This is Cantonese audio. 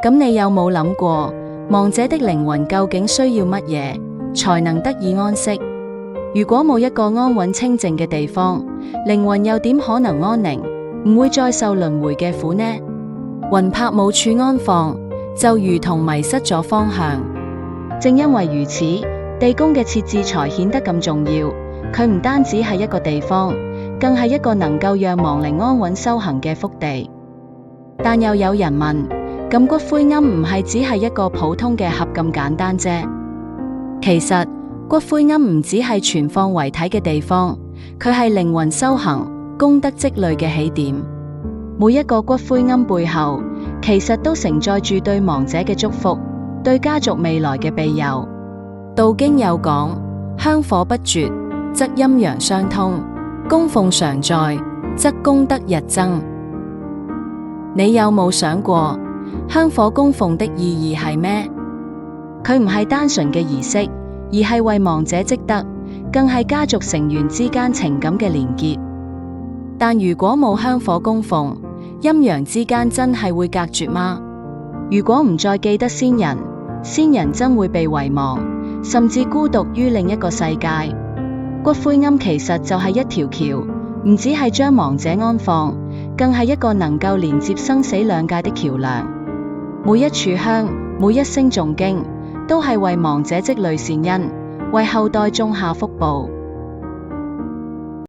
咁你有冇諗過，亡者的靈魂究竟需要乜嘢，才能得以安息？如果冇一個安穩清靜嘅地方，靈魂又點可能安寧，唔會再受輪迴嘅苦呢？魂魄冇處安放，就如同迷失咗方向。正因為如此，地宮嘅設置才顯得咁重要。佢唔單止係一個地方，更係一個能夠讓亡靈安穩修行嘅福地。但又有人問，咁骨灰龕唔係只係一個普通嘅盒咁簡單啫？其實骨灰龕唔只係存放遺體嘅地方，佢係靈魂修行、功德積累嘅起點。每一個骨灰龕背後，其實都承載住對亡者嘅祝福，對家族未來嘅庇佑。道經有講，香火不絕，則陰陽相通；供奉常在，則功德日增。你有冇想過，香火供奉的意義係咩？佢唔係單純嘅儀式，而係為亡者積德，更係家族成員之間情感嘅連結。但如果冇香火供奉，陰陽之間真係會隔絕嗎？如果唔再記得先人，先人真會被遺忘，甚至孤獨於另一個世界。骨灰龕其實就係一條橋，唔只係將亡者安放，更係一個能夠連接生死兩界的橋樑。每一炷香，每一聲誦經，都係為亡者積累善因，為後代種下福報。